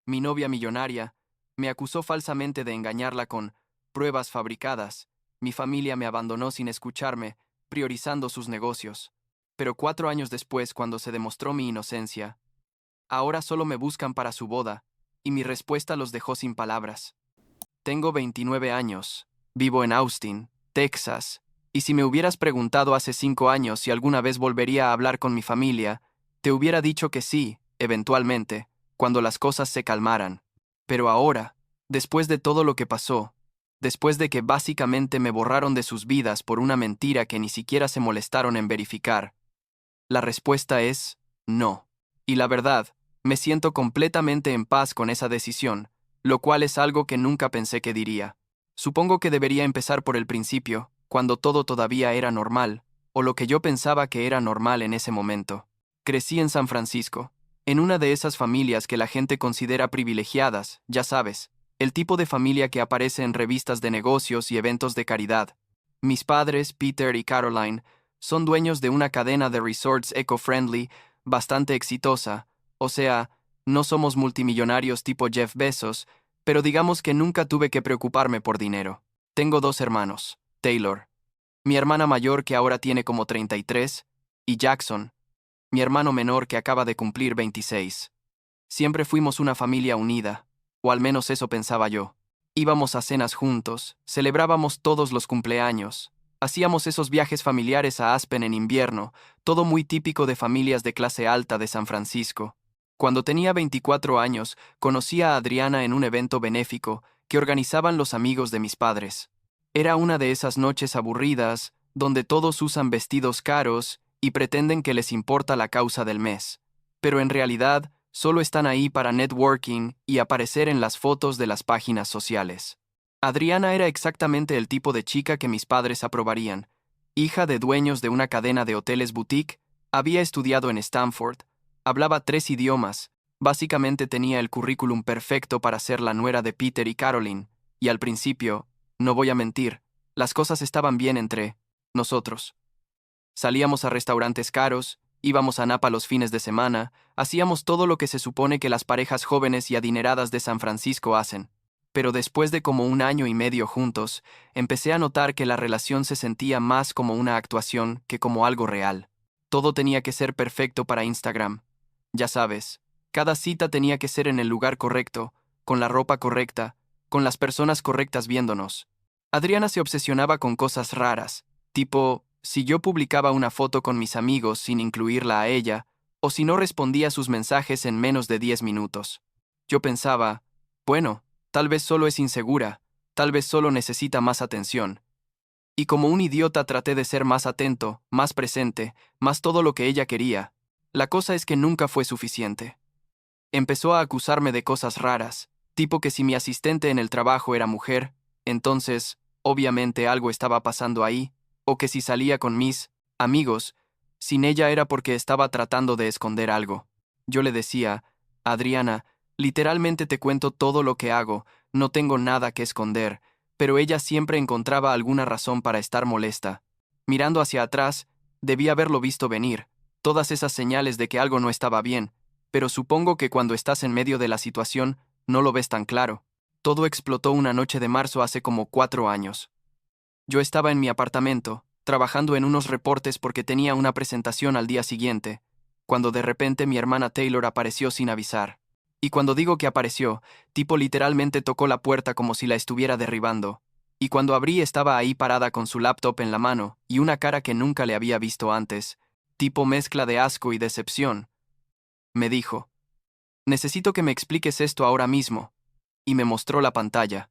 mi novia millonaria, me acusó falsamente de engañarla con pruebas fabricadas. Mi familia me abandonó sin escucharme, priorizando sus negocios. Pero 4 años después, cuando se demostró mi inocencia, ahora solo me buscan para su boda, y mi respuesta los dejó sin palabras. Tengo 29 años, vivo en Austin, Texas, y si me hubieras preguntado hace 5 años si alguna vez volvería a hablar con mi familia, te hubiera dicho que sí, eventualmente, cuando las cosas se calmaran. Pero ahora, después de todo lo que pasó, después de que básicamente me borraron de sus vidas por una mentira que ni siquiera se molestaron en verificar, la respuesta es no. Y la verdad, me siento completamente en paz con esa decisión, lo cual es algo que nunca pensé que diría. Supongo que debería empezar por el principio, cuando todo todavía era normal, o lo que yo pensaba que era normal en ese momento. Crecí en San Francisco, en una de esas familias que la gente considera privilegiadas, ya sabes, el tipo de familia que aparece en revistas de negocios y eventos de caridad. Mis padres, Peter y Caroline, son dueños de una cadena de resorts eco-friendly bastante exitosa, o sea, no somos multimillonarios tipo Jeff Bezos, pero digamos que nunca tuve que preocuparme por dinero. Tengo 2 hermanos, Taylor, mi hermana mayor que ahora tiene como 33, y Jackson, mi hermano menor que acaba de cumplir 26. Siempre fuimos una familia unida, o al menos eso pensaba yo. Íbamos a cenas juntos, celebrábamos todos los cumpleaños, hacíamos esos viajes familiares a Aspen en invierno, todo muy típico de familias de clase alta de San Francisco. Cuando tenía 24 años, conocí a Adriana en un evento benéfico que organizaban los amigos de mis padres. Era una de esas noches aburridas, donde todos usan vestidos caros y pretenden que les importa la causa del mes. Pero en realidad, solo están ahí para networking y aparecer en las fotos de las páginas sociales. Adriana era exactamente el tipo de chica que mis padres aprobarían. Hija de dueños de una cadena de hoteles boutique, había estudiado en Stanford, hablaba 3 idiomas, básicamente tenía el currículum perfecto para ser la nuera de Peter y Caroline, y al principio, no voy a mentir, las cosas estaban bien entre nosotros. Salíamos a restaurantes caros, íbamos a Napa los fines de semana, hacíamos todo lo que se supone que las parejas jóvenes y adineradas de San Francisco hacen. Pero después de como 1 año y medio juntos, empecé a notar que la relación se sentía más como una actuación que como algo real. Todo tenía que ser perfecto para Instagram. Ya sabes, cada cita tenía que ser en el lugar correcto, con la ropa correcta, con las personas correctas viéndonos. Adriana se obsesionaba con cosas raras, tipo, si yo publicaba una foto con mis amigos sin incluirla a ella, o si no respondía a sus mensajes en menos de 10 minutos. Yo pensaba, bueno, tal vez solo es insegura, tal vez solo necesita más atención. Y como un idiota traté de ser más atento, más presente, más todo lo que ella quería. La cosa es que nunca fue suficiente. Empezó a acusarme de cosas raras, tipo que si mi asistente en el trabajo era mujer, entonces, obviamente algo estaba pasando ahí, o que si salía con mis amigos, sin ella era porque estaba tratando de esconder algo. Yo le decía, Adriana, literalmente te cuento todo lo que hago, no tengo nada que esconder, pero ella siempre encontraba alguna razón para estar molesta. Mirando hacia atrás, debí haberlo visto venir, todas esas señales de que algo no estaba bien, pero supongo que cuando estás en medio de la situación, no lo ves tan claro. Todo explotó una noche de marzo hace como 4 años. Yo estaba en mi apartamento, trabajando en unos reportes porque tenía una presentación al día siguiente, cuando de repente mi hermana Taylor apareció sin avisar. Y cuando digo que apareció, tipo literalmente tocó la puerta como si la estuviera derribando. Y cuando abrí estaba ahí parada con su laptop en la mano y una cara que nunca le había visto antes, tipo mezcla de asco y decepción. Me dijo, necesito que me expliques esto ahora mismo, y me mostró la pantalla.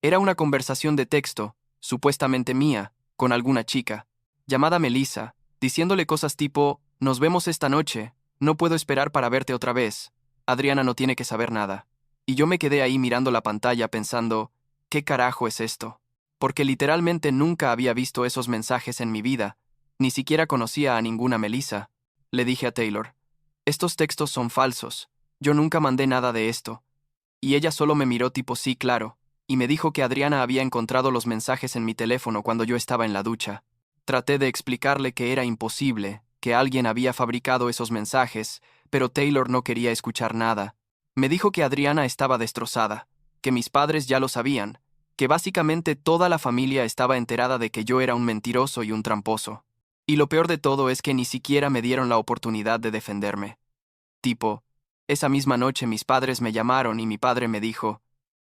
Era una conversación de texto, supuestamente mía, con alguna chica, llamada Melissa, diciéndole cosas tipo, nos vemos esta noche, no puedo esperar para verte otra vez, Adriana no tiene que saber nada. Y yo me quedé ahí mirando la pantalla pensando, ¿qué carajo es esto? Porque literalmente nunca había visto esos mensajes en mi vida, ni siquiera conocía a ninguna Melissa. Le dije a Taylor, estos textos son falsos, yo nunca mandé nada de esto. Y ella solo me miró tipo sí, claro, y me dijo que Adriana había encontrado los mensajes en mi teléfono cuando yo estaba en la ducha. Traté de explicarle que era imposible, que alguien había fabricado esos mensajes, pero Taylor no quería escuchar nada. Me dijo que Adriana estaba destrozada, que mis padres ya lo sabían, que básicamente toda la familia estaba enterada de que yo era un mentiroso y un tramposo. Y lo peor de todo es que ni siquiera me dieron la oportunidad de defenderme. Tipo, esa misma noche mis padres me llamaron y mi padre me dijo: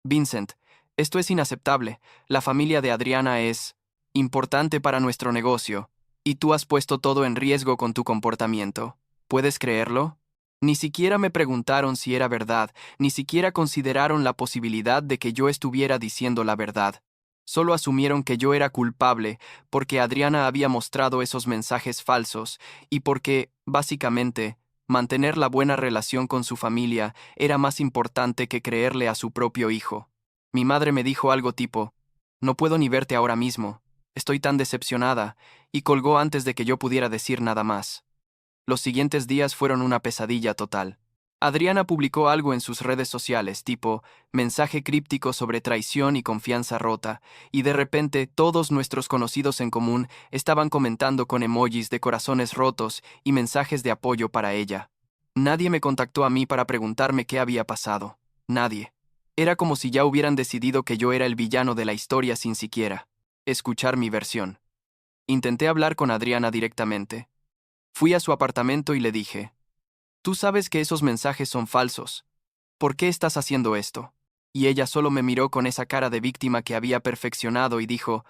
Vincent, esto es inaceptable, la familia de Adriana es importante para nuestro negocio, y tú has puesto todo en riesgo con tu comportamiento. ¿Puedes creerlo? Ni siquiera me preguntaron si era verdad, ni siquiera consideraron la posibilidad de que yo estuviera diciendo la verdad. Solo asumieron que yo era culpable porque Adriana había mostrado esos mensajes falsos y porque, básicamente, mantener la buena relación con su familia era más importante que creerle a su propio hijo. Mi madre me dijo algo tipo: no puedo ni verte ahora mismo, estoy tan decepcionada, y colgó antes de que yo pudiera decir nada más. Los siguientes días fueron una pesadilla total. Adriana publicó algo en sus redes sociales, tipo mensaje críptico sobre traición y confianza rota, y de repente todos nuestros conocidos en común estaban comentando con emojis de corazones rotos y mensajes de apoyo para ella. Nadie me contactó a mí para preguntarme qué había pasado. Nadie. Era como si ya hubieran decidido que yo era el villano de la historia sin siquiera escuchar mi versión. Intenté hablar con Adriana directamente. Fui a su apartamento y le dije: tú sabes que esos mensajes son falsos. ¿Por qué estás haciendo esto? Y ella solo me miró con esa cara de víctima que había perfeccionado y dijo: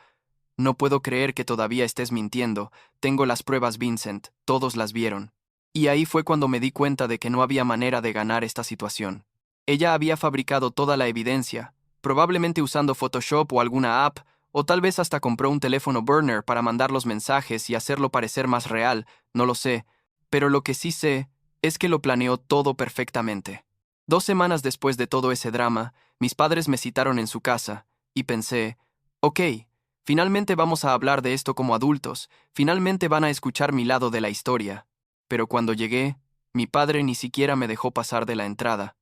no puedo creer que todavía estés mintiendo, tengo las pruebas, Vincent, todos las vieron. Y ahí fue cuando me di cuenta de que no había manera de ganar esta situación. Ella había fabricado toda la evidencia, probablemente usando Photoshop o alguna app, o tal vez hasta compró un teléfono burner para mandar los mensajes y hacerlo parecer más real, no lo sé, pero lo que sí sé es que lo planeó todo perfectamente. 2 semanas después de todo ese drama, mis padres me citaron en su casa, y pensé: ok, finalmente vamos a hablar de esto como adultos, finalmente van a escuchar mi lado de la historia. Pero cuando llegué, mi padre ni siquiera me dejó pasar de la entrada.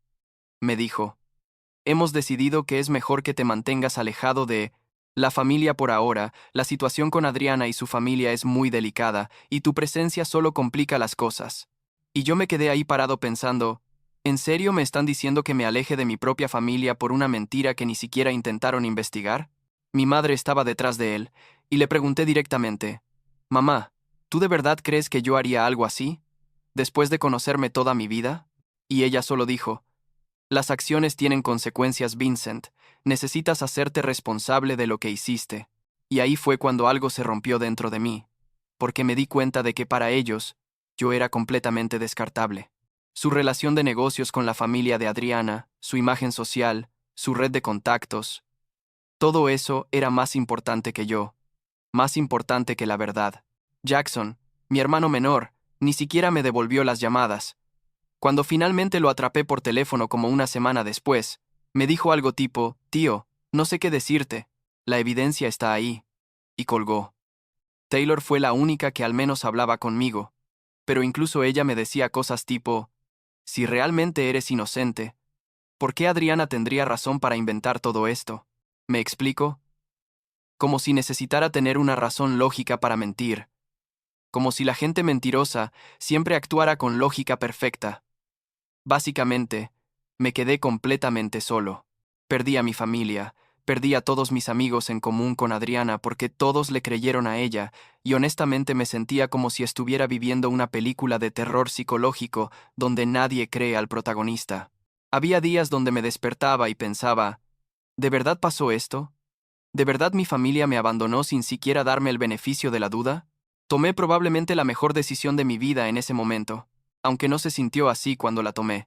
Me dijo: hemos decidido que es mejor que te mantengas alejado de la familia por ahora, la situación con Adriana y su familia es muy delicada, y tu presencia solo complica las cosas. Y yo me quedé ahí parado pensando: ¿en serio me están diciendo que me aleje de mi propia familia por una mentira que ni siquiera intentaron investigar? Mi madre estaba detrás de él, y le pregunté directamente: mamá, ¿tú de verdad crees que yo haría algo así? ¿Después de conocerme toda mi vida? Y ella solo dijo: las acciones tienen consecuencias, Vincent. Necesitas hacerte responsable de lo que hiciste. Y ahí fue cuando algo se rompió dentro de mí, porque me di cuenta de que para ellos, yo era completamente descartable. Su relación de negocios con la familia de Adriana, su imagen social, su red de contactos, todo eso era más importante que yo, más importante que la verdad. Jackson, mi hermano menor, ni siquiera me devolvió las llamadas. Cuando finalmente lo atrapé por teléfono como una semana después, me dijo algo tipo: tío, no sé qué decirte, la evidencia está ahí. Y colgó. Taylor fue la única que al menos hablaba conmigo, pero incluso ella me decía cosas tipo: si realmente eres inocente, ¿por qué Adriana tendría razón para inventar todo esto? ¿Me explico? Como si necesitara tener una razón lógica para mentir, como si la gente mentirosa siempre actuara con lógica perfecta. Básicamente, me quedé completamente solo. Perdí a mi familia, perdí a todos mis amigos en común con Adriana porque todos le creyeron a ella, y honestamente me sentía como si estuviera viviendo una película de terror psicológico donde nadie cree al protagonista. Había días donde me despertaba y pensaba: ¿de verdad pasó esto? ¿De verdad mi familia me abandonó sin siquiera darme el beneficio de la duda? Tomé probablemente la mejor decisión de mi vida en ese momento, aunque no se sintió así cuando la tomé.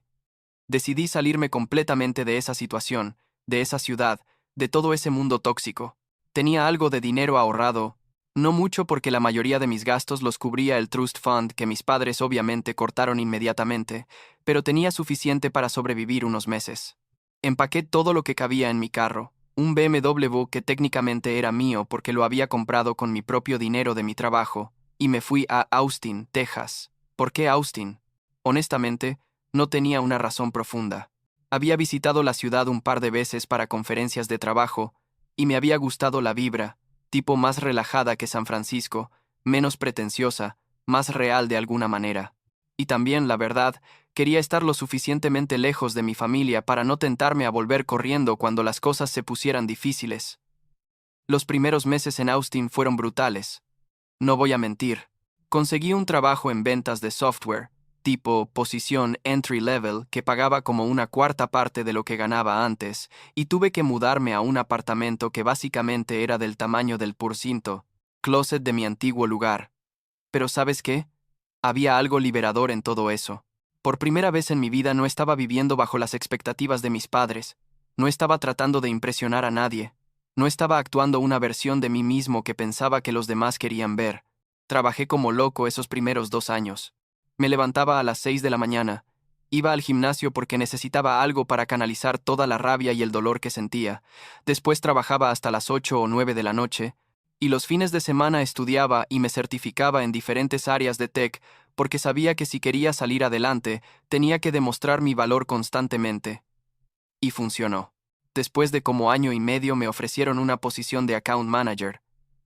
Decidí salirme completamente de esa situación, de esa ciudad, de todo ese mundo tóxico. Tenía algo de dinero ahorrado, no mucho porque la mayoría de mis gastos los cubría el Trust Fund que mis padres obviamente cortaron inmediatamente, pero tenía suficiente para sobrevivir unos meses. Empaqué todo lo que cabía en mi carro, un BMW que técnicamente era mío porque lo había comprado con mi propio dinero de mi trabajo, y me fui a Austin, Texas. ¿Por qué Austin? Honestamente, no tenía una razón profunda. Había visitado la ciudad un par de veces para conferencias de trabajo, y me había gustado la vibra, tipo más relajada que San Francisco, menos pretenciosa, más real de alguna manera. Y también, la verdad, Quería estar lo suficientemente lejos de mi familia para no tentarme a volver corriendo cuando las cosas se pusieran difíciles. Los primeros meses en Austin fueron brutales. No voy a mentir. Conseguí un trabajo en ventas de software, tipo posición entry level, que pagaba como una cuarta parte de lo que ganaba antes, y tuve que mudarme a un apartamento que básicamente era del tamaño del porcinto, closet de mi antiguo lugar. Pero ¿sabes qué? Había algo liberador en todo eso. Por primera vez en mi vida no estaba viviendo bajo las expectativas de mis padres. No estaba tratando de impresionar a nadie. No estaba actuando una versión de mí mismo que pensaba que los demás querían ver. Trabajé como loco esos primeros 2 años. Me levantaba a las 6 de la mañana. Iba al gimnasio porque necesitaba algo para canalizar toda la rabia y el dolor que sentía. Después trabajaba hasta las 8 o 9 de la noche. Y los fines de semana estudiaba y me certificaba en diferentes áreas de tech porque sabía que si quería salir adelante, tenía que demostrar mi valor constantemente. Y funcionó. Después de como año y medio me ofrecieron una posición de account manager,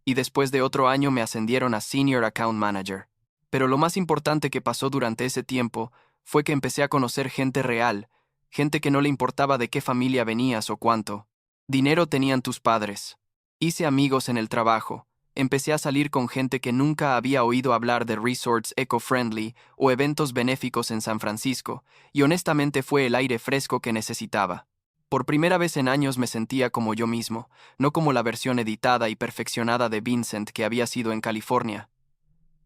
y después de otro año me ascendieron a senior account manager. Pero lo más importante que pasó durante ese tiempo fue que empecé a conocer gente real, gente que no le importaba de qué familia venías o cuánto dinero tenían tus padres. Hice amigos en el trabajo. Empecé a salir con gente que nunca había oído hablar de resorts eco-friendly o eventos benéficos en San Francisco, y honestamente fue el aire fresco que necesitaba. Por primera vez en años me sentía como yo mismo, no como la versión editada y perfeccionada de Vincent que había sido en California.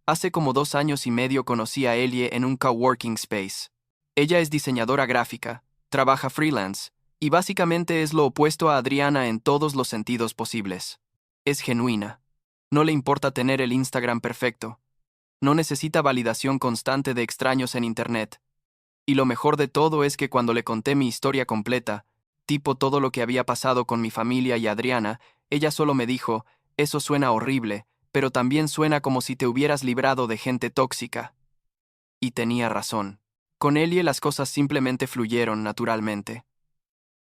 Hace como 2 años y medio conocí a Ellie en un coworking space. Ella es diseñadora gráfica, trabaja freelance, y básicamente es lo opuesto a Adriana en todos los sentidos posibles. Es genuina. No le importa tener el Instagram perfecto. No necesita validación constante de extraños en Internet. Y lo mejor de todo es que cuando le conté mi historia completa, tipo todo lo que había pasado con mi familia y Adriana, ella solo me dijo, eso suena horrible, pero también suena como si te hubieras librado de gente tóxica. Y tenía razón. Con Ellie las cosas simplemente fluyeron naturalmente.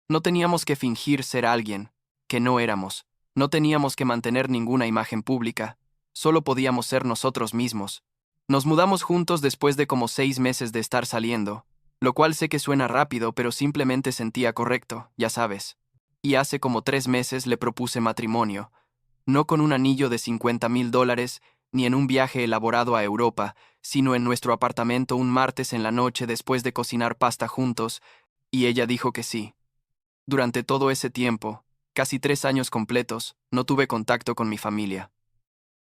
No teníamos que fingir ser alguien, que no éramos. No teníamos que mantener ninguna imagen pública. Solo podíamos ser nosotros mismos. Nos mudamos juntos después de como 6 meses de estar saliendo, lo cual sé que suena rápido, pero simplemente sentía correcto, ya sabes. Y hace como 3 meses le propuse matrimonio, no con un anillo de $50,000, ni en un viaje elaborado a Europa, sino en nuestro apartamento un martes en la noche después de cocinar pasta juntos, y ella dijo que sí. Durante todo ese tiempo, casi 3 años completos, no tuve contacto con mi familia.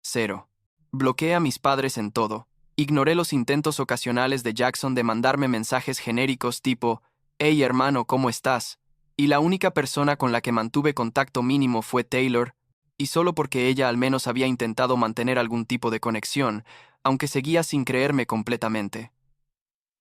Cero. Bloqueé a mis padres en todo. Ignoré los intentos ocasionales de Jackson de mandarme mensajes genéricos tipo, «Hey hermano, ¿cómo estás?», y la única persona con la que mantuve contacto mínimo fue Taylor, y solo porque ella al menos había intentado mantener algún tipo de conexión, aunque seguía sin creerme completamente.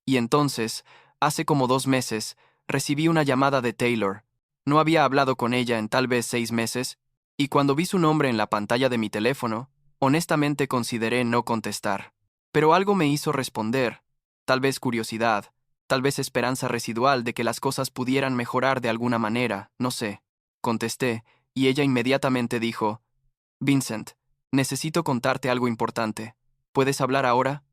Y entonces, hace como 2 meses, recibí una llamada de Taylor. No había hablado con ella en tal vez 6 meses, y cuando vi su nombre en la pantalla de mi teléfono, honestamente consideré no contestar. Pero algo me hizo responder, tal vez curiosidad, tal vez esperanza residual de que las cosas pudieran mejorar de alguna manera, no sé. Contesté, y ella inmediatamente dijo, «Vincent, necesito contarte algo importante. ¿Puedes hablar ahora?».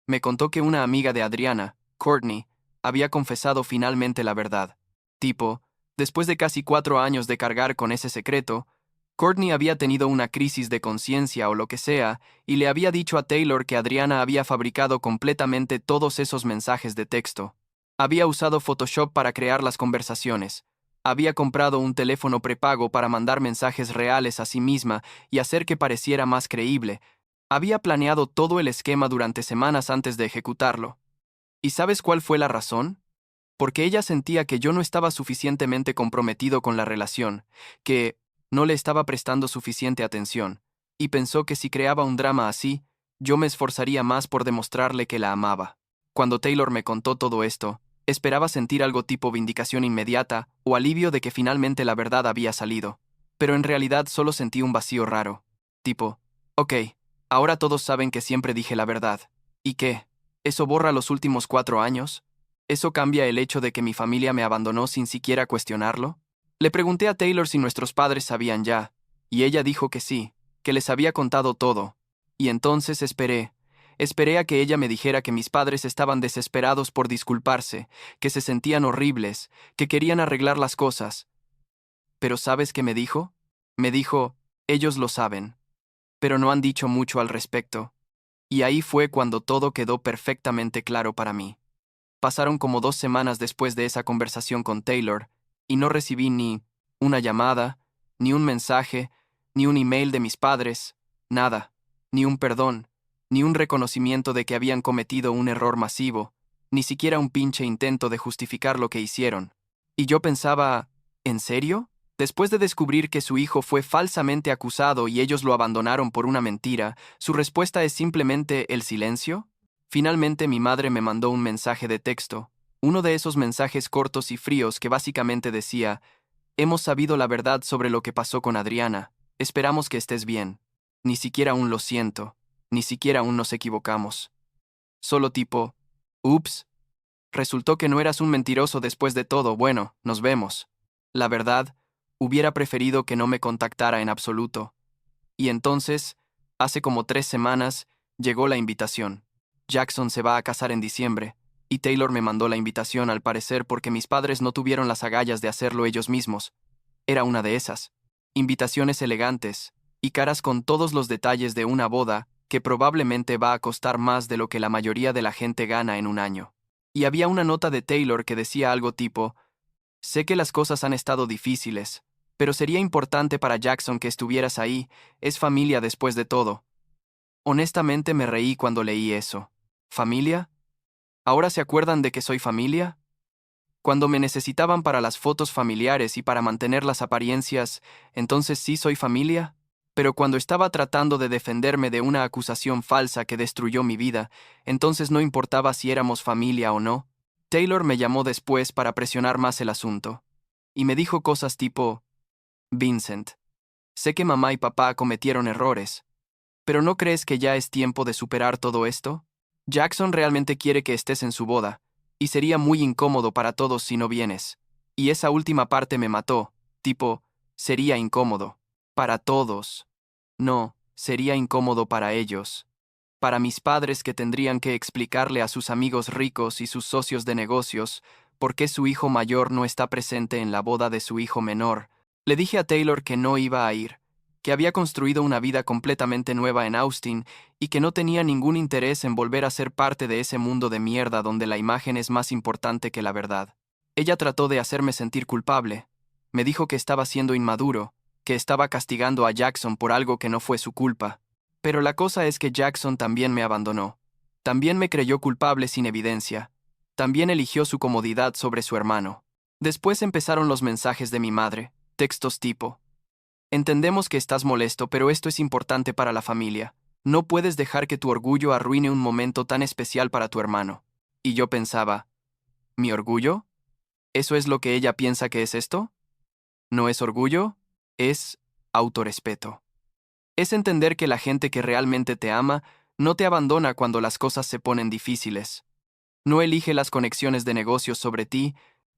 Me contó que una amiga de Adriana, Courtney, había confesado finalmente la verdad. Tipo, después de casi 4 años de cargar con ese secreto, Courtney había tenido una crisis de conciencia o lo que sea, y le había dicho a Taylor que Adriana había fabricado completamente todos esos mensajes de texto. Había usado Photoshop para crear las conversaciones. Había comprado un teléfono prepago para mandar mensajes reales a sí misma y hacer que pareciera más creíble. Había planeado todo el esquema durante semanas antes de ejecutarlo. ¿Y sabes cuál fue la razón? Porque ella sentía que yo no estaba suficientemente comprometido con la relación, que no le estaba prestando suficiente atención, y pensó que si creaba un drama así, yo me esforzaría más por demostrarle que la amaba. Cuando Taylor me contó todo esto, esperaba sentir algo tipo vindicación inmediata o alivio de que finalmente la verdad había salido, pero en realidad solo sentí un vacío raro. Tipo, ok, ahora todos saben que siempre dije la verdad. ¿Y qué? ¿Eso borra los últimos 4 años? ¿Eso cambia el hecho de que mi familia me abandonó sin siquiera cuestionarlo? Le pregunté a Taylor si nuestros padres sabían ya, y ella dijo que sí, que les había contado todo. Y entonces esperé. Esperé a que ella me dijera que mis padres estaban desesperados por disculparse, que se sentían horribles, que querían arreglar las cosas. ¿Pero sabes qué me dijo? Me dijo, ellos lo saben, pero no han dicho mucho al respecto. Y ahí fue cuando todo quedó perfectamente claro para mí. Pasaron como 2 semanas después de esa conversación con Taylor, y no recibí ni una llamada, ni un mensaje, ni un email de mis padres, nada, ni un perdón, ni un reconocimiento de que habían cometido un error masivo, ni siquiera un pinche intento de justificar lo que hicieron. Y yo pensaba, ¿en serio? Después de descubrir que su hijo fue falsamente acusado y ellos lo abandonaron por una mentira, ¿su respuesta es simplemente el silencio? Finalmente mi madre me mandó un mensaje de texto, uno de esos mensajes cortos y fríos que básicamente decía, hemos sabido la verdad sobre lo que pasó con Adriana, esperamos que estés bien. Ni siquiera aún lo siento, ni siquiera aún nos equivocamos. Solo tipo, ups, resultó que no eras un mentiroso después de todo, bueno, nos vemos. La verdad, hubiera preferido que no me contactara en absoluto. Y entonces, hace como 3 semanas, llegó la invitación. Jackson se va a casar en diciembre, y Taylor me mandó la invitación al parecer porque mis padres no tuvieron las agallas de hacerlo ellos mismos. Era una de esas. Invitaciones elegantes, y caras con todos los detalles de una boda que probablemente va a costar más de lo que la mayoría de la gente gana en un año. Y había una nota de Taylor que decía algo tipo, sé que las cosas han estado difíciles, pero sería importante para Jackson que estuvieras ahí, es familia después de todo. Honestamente me reí cuando leí eso. ¿Familia? ¿Ahora se acuerdan de que soy familia? Cuando me necesitaban para las fotos familiares y para mantener las apariencias, entonces sí soy familia. Pero cuando estaba tratando de defenderme de una acusación falsa que destruyó mi vida, entonces no importaba si éramos familia o no. Taylor me llamó después para presionar más el asunto. Y me dijo cosas tipo, Vincent, sé que mamá y papá cometieron errores, pero ¿no crees que ya es tiempo de superar todo esto? Jackson realmente quiere que estés en su boda, y sería muy incómodo para todos si no vienes. Y esa última parte me mató, tipo, sería incómodo. Para todos. No, sería incómodo para ellos. Para mis padres que tendrían que explicarle a sus amigos ricos y sus socios de negocios por qué su hijo mayor no está presente en la boda de su hijo menor. Le dije a Taylor que no iba a ir, que había construido una vida completamente nueva en Austin y que no tenía ningún interés en volver a ser parte de ese mundo de mierda donde la imagen es más importante que la verdad. Ella trató de hacerme sentir culpable. Me dijo que estaba siendo inmaduro, que estaba castigando a Jackson por algo que no fue su culpa. Pero la cosa es que Jackson también me abandonó. También me creyó culpable sin evidencia. También eligió su comodidad sobre su hermano. Después empezaron los mensajes de mi madre, textos tipo, entendemos que estás molesto, pero esto es importante para la familia. No puedes dejar que tu orgullo arruine un momento tan especial para tu hermano. Y yo pensaba, ¿mi orgullo? ¿Eso es lo que ella piensa que es esto? No es orgullo, es autorrespeto. Es entender que la gente que realmente te ama no te abandona cuando las cosas se ponen difíciles. No elige las conexiones de negocios sobre ti,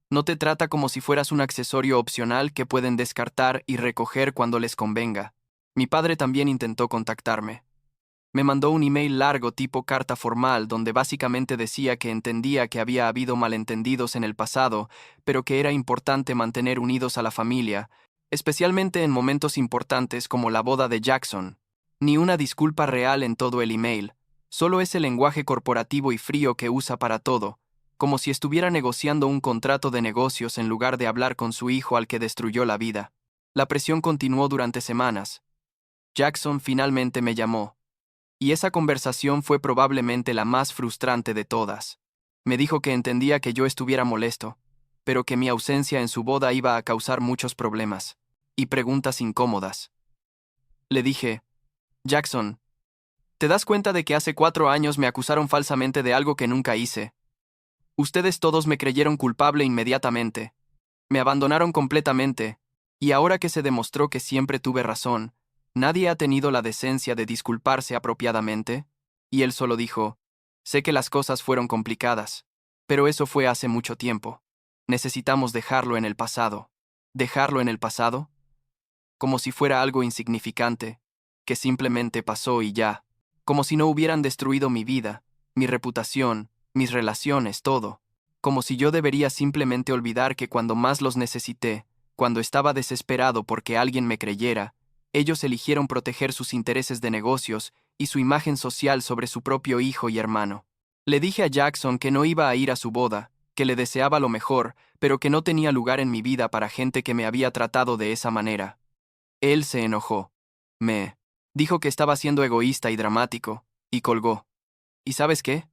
no te trata como si fueras un accesorio opcional que pueden descartar y recoger cuando les convenga. Mi padre también intentó contactarme. Me mandó un email largo tipo carta formal donde básicamente decía que entendía que había habido malentendidos en el pasado, pero que era importante mantener unidos a la familia, especialmente en momentos importantes como la boda de Jackson. Ni una disculpa real en todo el email, solo ese lenguaje corporativo y frío que usa para todo, como si estuviera negociando un contrato de negocios en lugar de hablar con su hijo al que destruyó la vida. La presión continuó durante semanas. Jackson finalmente me llamó. Y esa conversación fue probablemente la más frustrante de todas. Me dijo que entendía que yo estuviera molesto, pero que mi ausencia en su boda iba a causar muchos problemas y preguntas incómodas. Le dije, Jackson, ¿te das cuenta de que hace 4 años me acusaron falsamente de algo que nunca hice? Ustedes todos me creyeron culpable inmediatamente. Me abandonaron completamente, y ahora que se demostró que siempre tuve razón, ¿nadie ha tenido la decencia de disculparse apropiadamente? Y él solo dijo, sé que las cosas fueron complicadas, pero eso fue hace mucho tiempo. Necesitamos dejarlo en el pasado. ¿Dejarlo en el pasado? Como si fuera algo insignificante, que simplemente pasó y ya. como si no hubieran destruido mi vida, mi reputación, mis relaciones, todo. Como si yo debería simplemente olvidar que cuando más los necesité, cuando estaba desesperado porque alguien me creyera, ellos eligieron proteger sus intereses de negocios y su imagen social sobre su propio hijo y hermano. Le dije a Jackson que no iba a ir a su boda, que le deseaba lo mejor, pero que no tenía lugar en mi vida para gente que me había tratado de esa manera. Él se enojó. Me dijo que estaba siendo egoísta y dramático, y colgó. ¿Y sabes qué?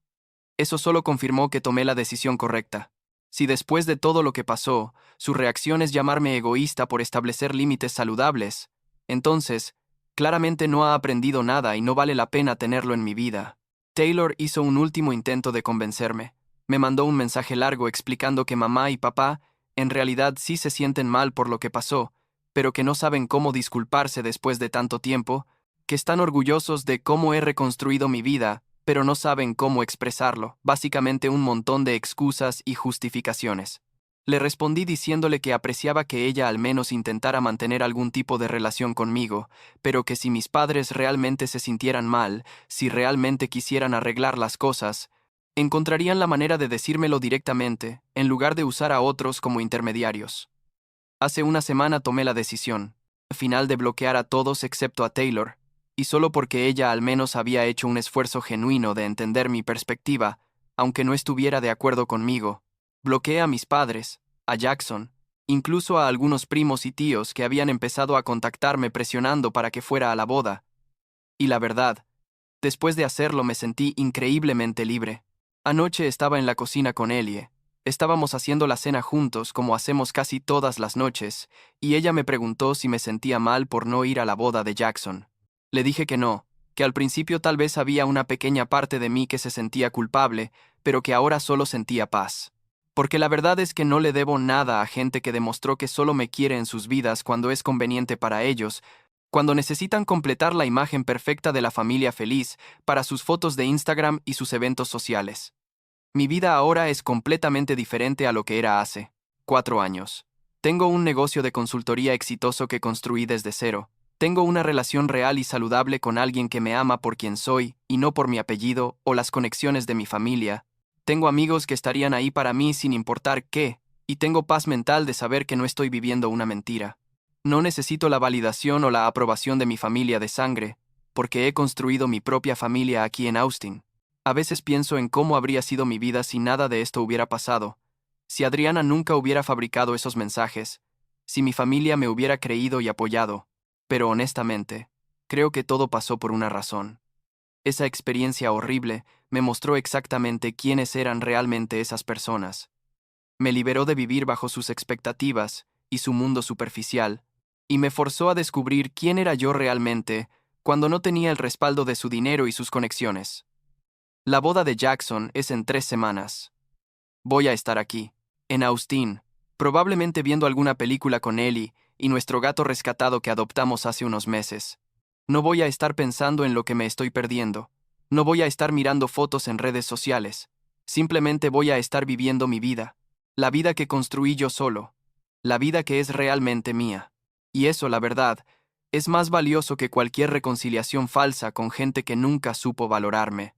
Eso solo confirmó que tomé la decisión correcta. Si después de todo lo que pasó, su reacción es llamarme egoísta por establecer límites saludables, entonces, claramente no ha aprendido nada y no vale la pena tenerlo en mi vida. Taylor hizo un último intento de convencerme. Me mandó un mensaje largo explicando que mamá y papá en realidad sí se sienten mal por lo que pasó, pero que no saben cómo disculparse después de tanto tiempo, que están orgullosos de cómo he reconstruido mi vida, pero no saben cómo expresarlo, básicamente un montón de excusas y justificaciones. Le respondí diciéndole que apreciaba que ella al menos intentara mantener algún tipo de relación conmigo, pero que si mis padres realmente se sintieran mal, si realmente quisieran arreglar las cosas, encontrarían la manera de decírmelo directamente, en lugar de usar a otros como intermediarios. Hace una semana tomé la decisión, final de bloquear a todos excepto a Taylor, y solo porque ella al menos había hecho un esfuerzo genuino de entender mi perspectiva, aunque no estuviera de acuerdo conmigo. Bloqueé a mis padres, a Jackson, incluso a algunos primos y tíos que habían empezado a contactarme presionando para que fuera a la boda. Y la verdad, después de hacerlo me sentí increíblemente libre. Anoche estaba en la cocina con Ellie. Estábamos haciendo la cena juntos como hacemos casi todas las noches, y ella me preguntó si me sentía mal por no ir a la boda de Jackson. Le dije que no, que al principio tal vez había una pequeña parte de mí que se sentía culpable, pero que ahora solo sentía paz. Porque la verdad es que no le debo nada a gente que demostró que solo me quiere en sus vidas cuando es conveniente para ellos, cuando necesitan completar la imagen perfecta de la familia feliz para sus fotos de Instagram y sus eventos sociales. Mi vida ahora es completamente diferente a lo que era hace 4 años. Tengo un negocio de consultoría exitoso que construí desde cero. Tengo una relación real y saludable con alguien que me ama por quien soy y no por mi apellido o las conexiones de mi familia. Tengo amigos que estarían ahí para mí sin importar qué, y tengo paz mental de saber que no estoy viviendo una mentira. No necesito la validación o la aprobación de mi familia de sangre, porque he construido mi propia familia aquí en Austin. A veces pienso en cómo habría sido mi vida si nada de esto hubiera pasado, si Adriana nunca hubiera fabricado esos mensajes, si mi familia me hubiera creído y apoyado, pero honestamente, creo que todo pasó por una razón. Esa experiencia horrible me mostró exactamente quiénes eran realmente esas personas. Me liberó de vivir bajo sus expectativas y su mundo superficial, y me forzó a descubrir quién era yo realmente cuando no tenía el respaldo de su dinero y sus conexiones. La boda de Jackson es en 3 semanas. Voy a estar aquí, en Austin, probablemente viendo alguna película con Ellie y nuestro gato rescatado que adoptamos hace unos meses. No voy a estar pensando en lo que me estoy perdiendo. No voy a estar mirando fotos en redes sociales. Simplemente voy a estar viviendo mi vida. La vida que construí yo solo. La vida que es realmente mía. Y eso, la verdad, es más valioso que cualquier reconciliación falsa con gente que nunca supo valorarme.